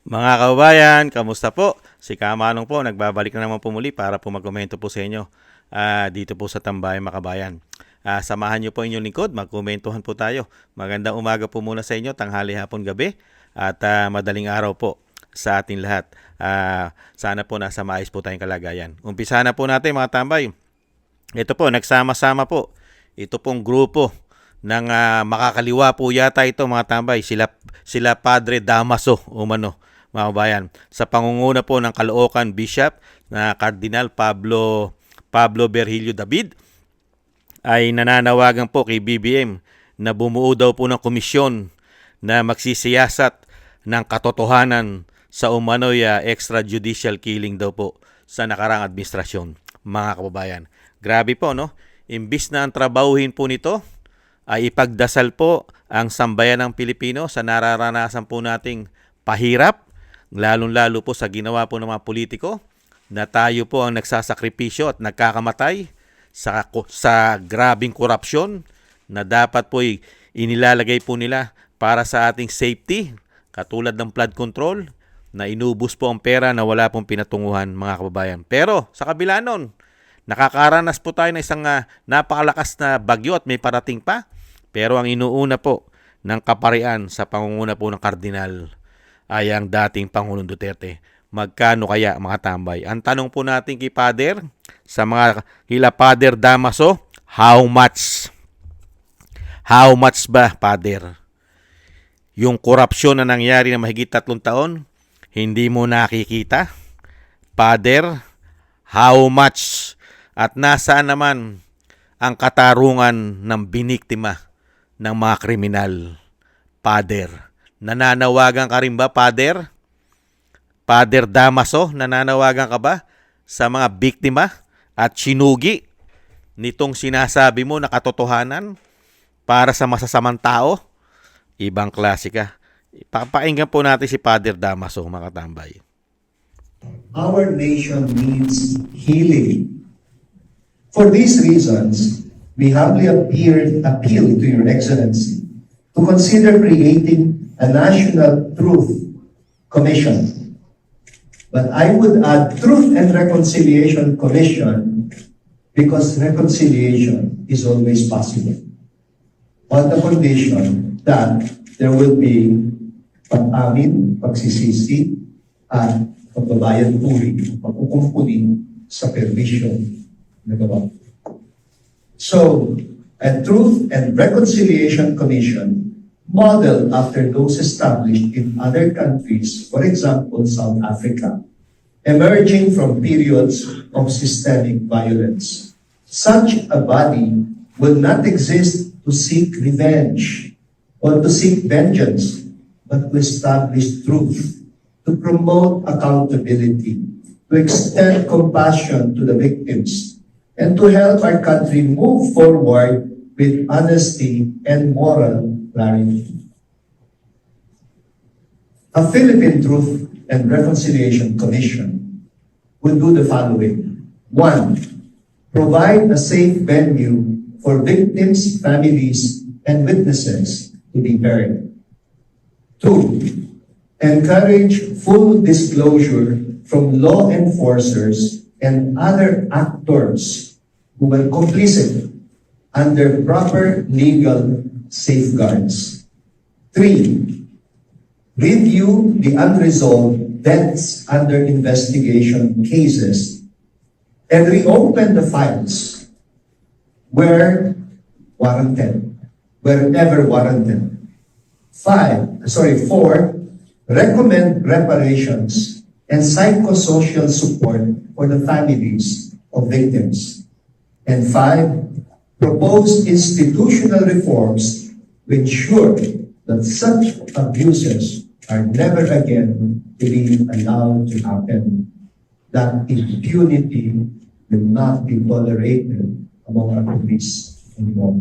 Mga kababayan, kamusta po? Si Kamanong po, nagbabalik na naman po muli para po magkomento po sa inyo dito po sa Tambayan Makabayan. Samahan niyo po inyong lingkod, magkomentuhan po tayo. Magandang umaga po muna sa inyo, tanghali, hapon, gabi at madaling araw po sa ating lahat. Sana po nasa maayos po tayong kalagayan. Umpisa na po natin mga tambay. Ito po, nagsama-sama po. Ito pong grupo ng makakaliwa po yata ito mga tambay. Sila Padre Damaso umano mga kabayan. Sa pangunguna po ng Caloocan Bishop na Cardinal Pablo Virgilio David ay nananawagan po kay BBM na bumuo daw po ng komisyon na magsisiyasat ng katotohanan sa umano'y extrajudicial killing daw po sa nakarang administrasyon, mga kababayan. Grabe po, no? Imbis na ang trabahuhin po nito ay ipagdasal po ang sambayan ng Pilipino sa nararanasan po nating pahirap, lalong-lalo po sa ginawa po ng mga politiko na tayo po ang nagsasakripisyo at nagkakamatay sa grabing korupsyon na dapat po inilalagay po nila para sa ating safety, katulad ng flood control, na inubos po ang pera na wala pong pinatunguhan, mga kababayan. Pero sa kabila nun, nakakaranas po tayo ng isang napakalakas na bagyo at may parating pa. Pero ang inuuna po ng kaparian sa pangunguna po ng kardinal ay ang dating Pangulong Duterte. Magkano kaya mga tambay? Ang tanong po natin kay Father, sa mga hila Father Damaso, how much? How much ba, Father? Yung korupsyon na nangyari na mahigit 3 taon, hindi mo nakikita? Father, how much? At nasaan naman ang katarungan ng biniktima ng mga kriminal? Father, nananawagan ka rin ba, Father? Father Damaso, nananawagan ka ba sa mga biktima at sinugi nitong sinasabi mo na katotohanan para sa masasamang tao? Ibang klase ka. Pakinggan po natin si Father Damaso, mga katambay. Our nation needs healing. For these reasons, we humbly appeal to Your Excellency to consider creating a National Truth Commission. But I would add Truth and Reconciliation Commission because reconciliation is always possible, on the condition that there will be pag-amin, pagsisisi, at pagbabayad puri, pagkukumpuni sa permission na gawa. So, a Truth and Reconciliation Commission modeled after those established in other countries, for example, South Africa, emerging from periods of systemic violence. Such a body will not exist to seek revenge or to seek vengeance, but to establish truth, to promote accountability, to extend compassion to the victims, and to help our country move forward with honesty and moral clarity. A Philippine Truth and Reconciliation Commission would do the following. 1. Provide a safe venue for victims, families, and witnesses to be heard. 2. Encourage full disclosure from law enforcers and other actors who were complicit under proper legal safeguards. 3. Review the unresolved deaths under investigation cases and reopen the files wherever warranted. 4. Recommend reparations and psychosocial support for the families of victims. And 5. Propose institutional reforms to ensure that such abuses are never again to be allowed to happen, that impunity will not be tolerated among our police anymore.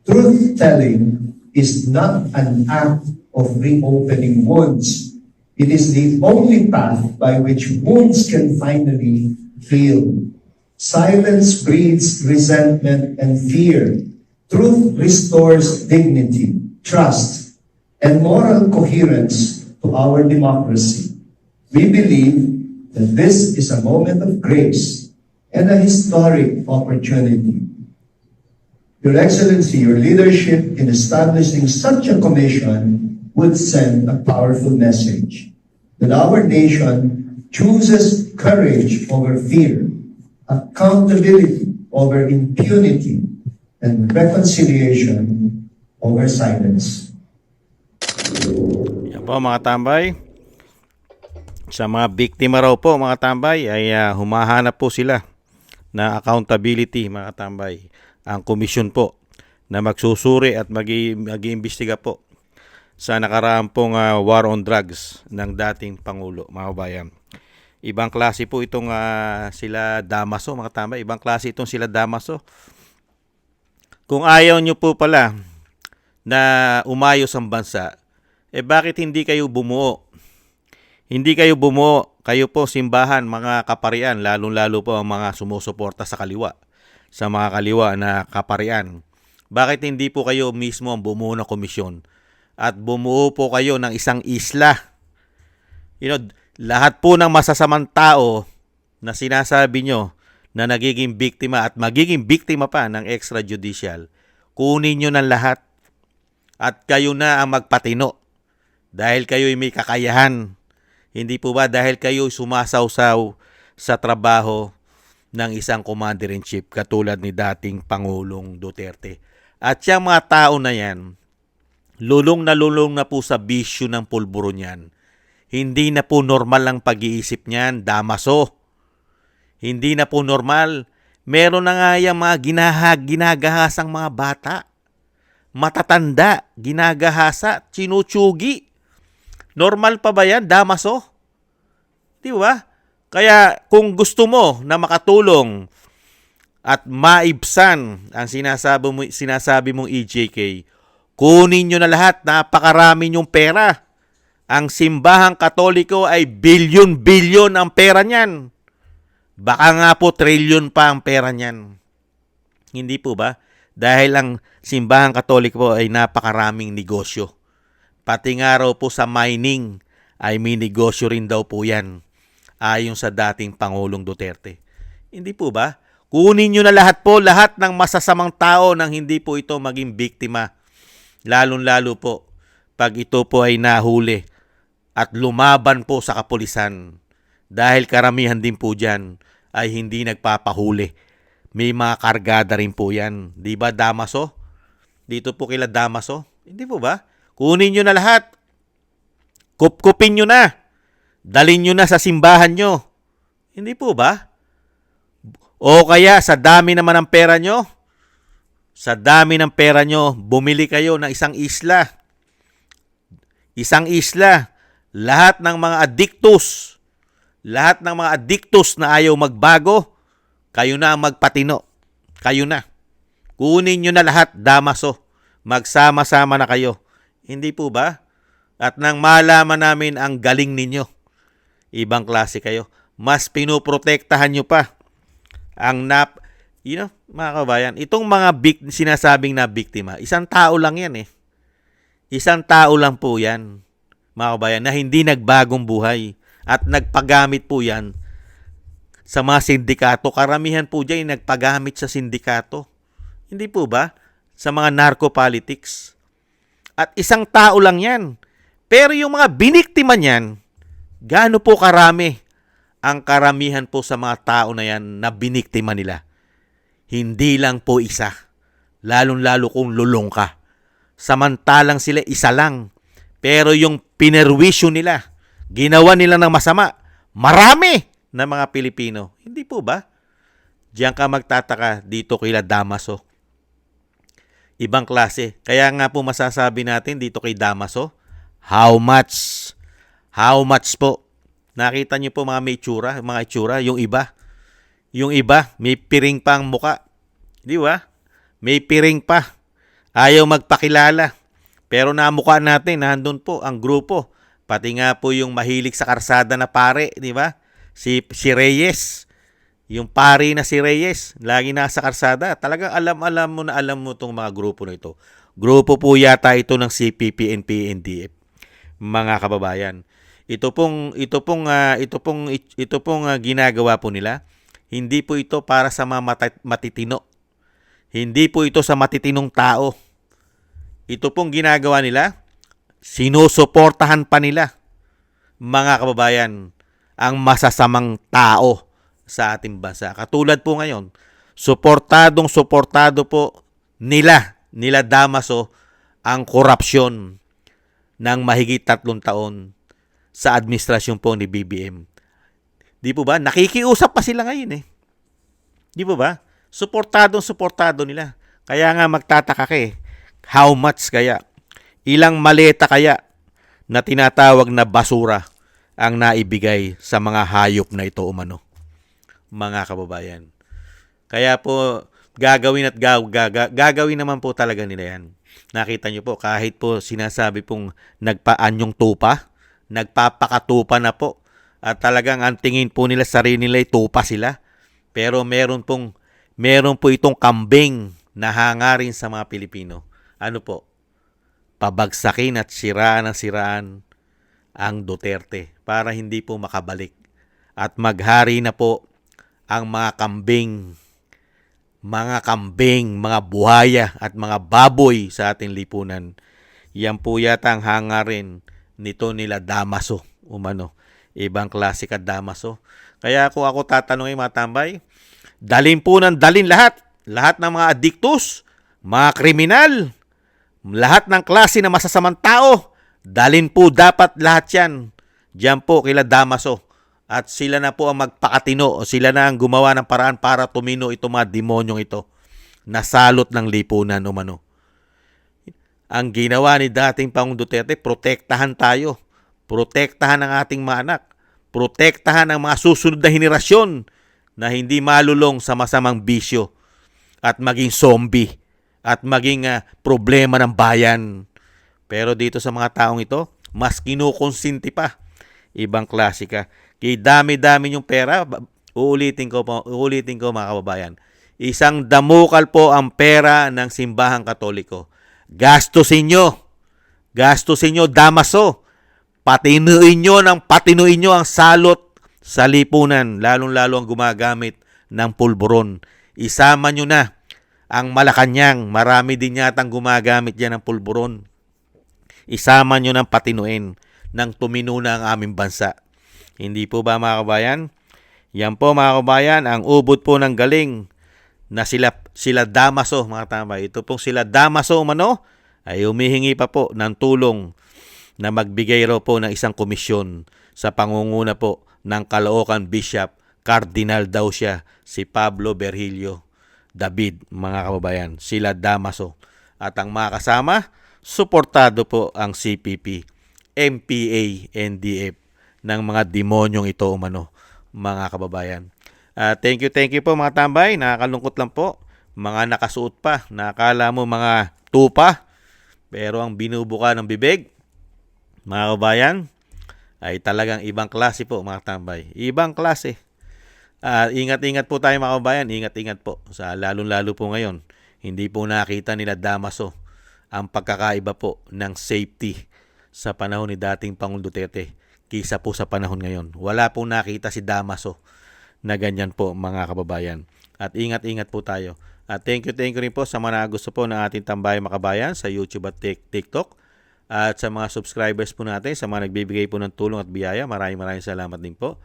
Truth-telling is not an act of reopening wounds. It is the only path by which wounds can finally heal. Silence breeds resentment and fear. Truth restores dignity, trust, and moral coherence to our democracy. We believe that this is a moment of grace and a historic opportunity. Your Excellency, your leadership in establishing such a commission would send a powerful message that our nation chooses courage over fear, accountability over impunity, and reconciliation over silence. Yan po mga tambay. Sa mga biktima raw po mga tambay ay humahanap po sila na accountability mga tambay. Ang komisyon po na magsusuri at mag-iimbestiga po sa nakaraang pong war on drugs ng dating Pangulo, mga kabayan. Ibang klase po itong sila Damaso, mga tambay. Ibang klase itong sila Damaso. Kung ayaw nyo po pala na umayos ang bansa, bakit hindi kayo bumuo? Hindi kayo bumuo, kayo po simbahan, mga kaparian, lalong-lalo po ang mga sumusuporta sa kaliwa, sa mga kaliwa na kaparian. Bakit hindi po kayo mismo ang bumuo ng komisyon at bumuo po kayo ng isang isla? Lahat po ng masasamang tao na sinasabi nyo na nagiging biktima at magiging biktima pa ng extrajudicial, kunin nyo ng lahat at kayo na ang magpatino dahil kayo'y may kakayahan. Hindi po ba dahil kayo sumasawsaw sa trabaho ng isang commander-in-chief katulad ni dating Pangulong Duterte? At yung mga tao na yan, lulong na po sa bisyo ng pulburo niyan. Hindi na po normal ang pag-iisip niyan, Damaso. Hindi na po normal. Meron na nga yung mga ginagahasang mga bata. Matatanda, ginagahasa, chinuchugi. Normal pa ba yan, Damaso? Di ba? Kaya kung gusto mo na makatulong at maibsan ang sinasabi mong EJK, kunin nyo na lahat, napakarami nyong pera. Ang simbahang Katoliko ay bilyon-bilyon ang pera niyan. Baka nga po trilyon pa ang pera niyan. Hindi po ba? Dahil ang simbahang Katoliko po ay napakaraming negosyo. Pati nga raw po sa mining ay may negosyo rin daw po yan. Ayon sa dating Pangulong Duterte. Hindi po ba? Kunin nyo na lahat po, lahat ng masasamang tao nang hindi po ito maging biktima. Lalong-lalo po pag ito po ay nahuli at lumaban po sa kapulisan. Dahil karamihan din po dyan ay hindi nagpapahuli. May mga kargada rin po yan. Di ba, Damaso? Dito po kila Damaso. Hindi po ba? Kunin nyo na lahat. Kupkupin nyo na. Dalhin nyo na sa simbahan nyo. Hindi po ba? O kaya sa dami naman ng pera nyo, bumili kayo ng isang isla. Isang isla. Lahat ng mga addictus na ayaw magbago, kayo na ang magpatino. Kayo na. Kunin nyo na lahat, Damaso. Magsama-sama na kayo. Hindi po ba? At nang malaman namin ang galing ninyo, ibang klase kayo. Mas pinoprotektahan nyo pa ang mga kabayan, itong mga sinasabing na biktima, isang tao lang yan eh. Isang tao lang po yan, mga kabayan, na hindi nagbagong buhay at nagpagamit po yan sa mga sindikato. Karamihan po dyan nagpagamit sa sindikato. Hindi po ba? Sa mga narco-politics. At isang tao lang yan. Pero yung mga biniktima niyan, gaano po karami ang karamihan po sa mga tao na yan na biniktima nila? Hindi lang po isa. Lalong-lalo kung lulong ka. Samantalang sila isa lang. Pero yung pinerwisyo nila, ginawa nila ng masama, marami na mga Pilipino. Hindi po ba? Diyan ka magtataka dito kila Damaso. Ibang klase. Kaya nga po masasabi natin dito kay Damaso, how much? How much po? Nakita niyo po mga itsura, yung iba. Yung iba, may piring pa ang muka. Di ba? May piring pa. Ayaw magpakilala. Pero namukha natin, nandun po ang grupo. Pati nga po yung mahilig sa karsada na pare, di ba? Si Reyes. Yung pare na si Reyes, lagi nasa karsada. Talagang alam mo itong mga grupo na ito. Grupo po yata ito ng CPP, NP, NDF. mga kababayan. Ito pong ginagawa po nila. Hindi po ito para sa mga matitino. Hindi po ito sa matitinong tao. Ito pong ginagawa nila, sinusuportahan pa nila, mga kababayan, ang masasamang tao sa ating bansa. Katulad po ngayon, suportado po nila Damaso ang korupsyon ng mahigit 3 taon sa administrasyon po ni BBM. Di po ba? Nakikiusap pa sila ngayon eh. Di po ba? Suportado nila. Kaya nga magtataka ka eh. How much kaya? Ilang maleta kaya na tinatawag na basura ang naibigay sa mga hayop na ito umano? Mga kababayan. Kaya po, gagawin naman po talaga nila yan. Nakita nyo po, kahit po sinasabi pong nagpaanyong tupa, nagpapakatupa na po. At talagang ang tingin po nila sarili nila tupa sila. Pero meron po itong kambing na hangarin sa mga Pilipino. Ano po? Pabagsakin at siraan ang Duterte para hindi po makabalik. At maghari na po ang mga kambing, mga buhaya at mga baboy sa ating lipunan. Yan po yata ang hangarin nito nila Damaso umano. Ibang klase ka Damaso. Kaya kung ako tatanungin mga tambay, dalhin lahat. Lahat ng mga adiktus, mga kriminal, lahat ng klase na masasamang tao, dalhin po dapat lahat yan. Diyan po kila Damaso. At sila na po ang magpakatino o sila na ang gumawa ng paraan para tumino itong mga demonyong ito na salot ng lipunan umano. Ang ginawa ni dating Pangulong Duterte, protektahan tayo. Protektahan ang ating mga anak. Protektahan ang mga susunod na henerasyon na hindi malulong sa masamang bisyo at maging zombie at maging problema ng bayan. Pero dito sa mga taong ito, mas kinukonsinti pa. Ibang klase ka. Kaya dami-dami yung pera, uulitin ko mga kababayan. Isang damukal po ang pera ng simbahang Katoliko. Gastusin nyo, Damaso. Patinuin nyo ang salot sa lipunan, lalong-lalo ang gumagamit ng pulburon. Isama nyo na ang Malacanang, marami din yatang gumagamit dyan ng pulburon. Isama nyo ng patinuin nang tumino na ang aming bansa. Hindi po ba mga kabayan? Yan po mga kabayan, ang ubod po ng galing na sila Damaso mga tambay. Ito pong sila Damaso umano ay humihingi pa po ng tulong na magbigay raw po ng isang komisyon sa pangunguna po ng Caloocan Bishop, Cardinal daw siya, si Pablo Virgilio David, mga kababayan, sila Damaso. At ang mga kasama, suportado po ang CPP, MPA, NDF ng mga demonyong ito umano, mga kababayan. Thank you po mga tambay, nakakalungkot lang po, mga nakasuot pa, nakakala mo mga tupa, pero ang binubuka ng bibig, mga kabayan, ay talagang ibang klase po mga tambay. Ibang klase. Ingat-ingat po tayo mga kabayan. Ingat-ingat po. Lalo-lalo po ngayon. Hindi po nakita nila Damaso ang pagkakaiba po ng safety sa panahon ni dating Pangulong Duterte kaysa po sa panahon ngayon. Wala po nakita si Damaso na ganyan po mga kababayan. At ingat-ingat po tayo. At thank you rin po sa mga gusto po ng ating Tambay Makabayan sa YouTube at TikTok. At sa mga subscribers po natin, sa mga nagbibigay po ng tulong at biyaya, maraming salamat din po.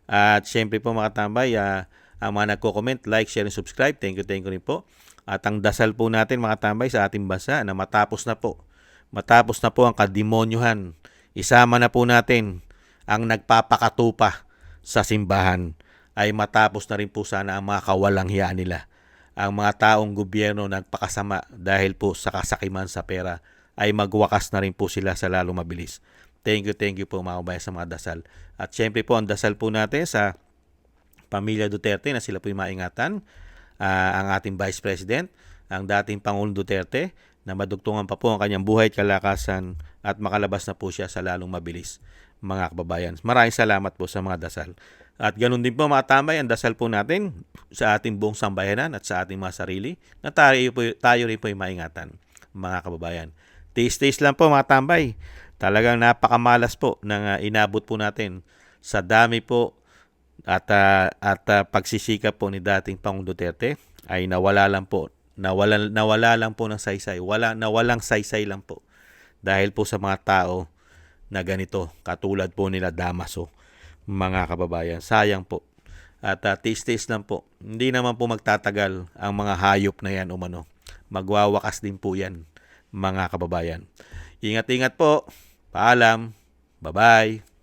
At syempre po mga tambay, ang mga nagko-comment, like, share, and subscribe, thank you rin po. At ang dasal po natin mga tambay sa ating bansa na matapos na po ang kademonyohan, isama na po natin ang nagpapakatupa sa simbahan, ay matapos na rin po sana ang mga kawalang hiya nila. Ang mga taong gobyerno nagpakasama dahil po sa kasakiman sa pera, ay magwakas na rin po sila sa lalong mabilis. Thank you po mga kabayan sa mga dasal. At syempre po ang dasal po natin sa pamilya Duterte na sila po yung maingatan. Ang ating Vice President, ang dating Pangulong Duterte, na madugtungan pa po ang kanyang buhay at kalakasan at makalabas na po siya sa lalong mabilis, mga kababayan. Maraming salamat po sa mga dasal. At ganun din po mga tambay, ang dasal po natin sa ating buong sambayanan at sa ating mga sarili na tayo rin po yung maingatan, mga kababayan. Taste lang po mga tambay. Talagang napakamalas po ng inabot po natin sa dami po at pagsisikap po ni dating Pangulong Duterte ay nawala lang po. Nawala lang po ng saysay. Nawalang saysay lang po. Dahil po sa mga tao na ganito, katulad po nila Damaso, mga kababayan. Sayang po. At tis-tis lang po. Hindi naman po magtatagal ang mga hayop na yan umano. Magwawakas din po yan, mga kababayan. Ingat-ingat po. Paalam. Bye-bye.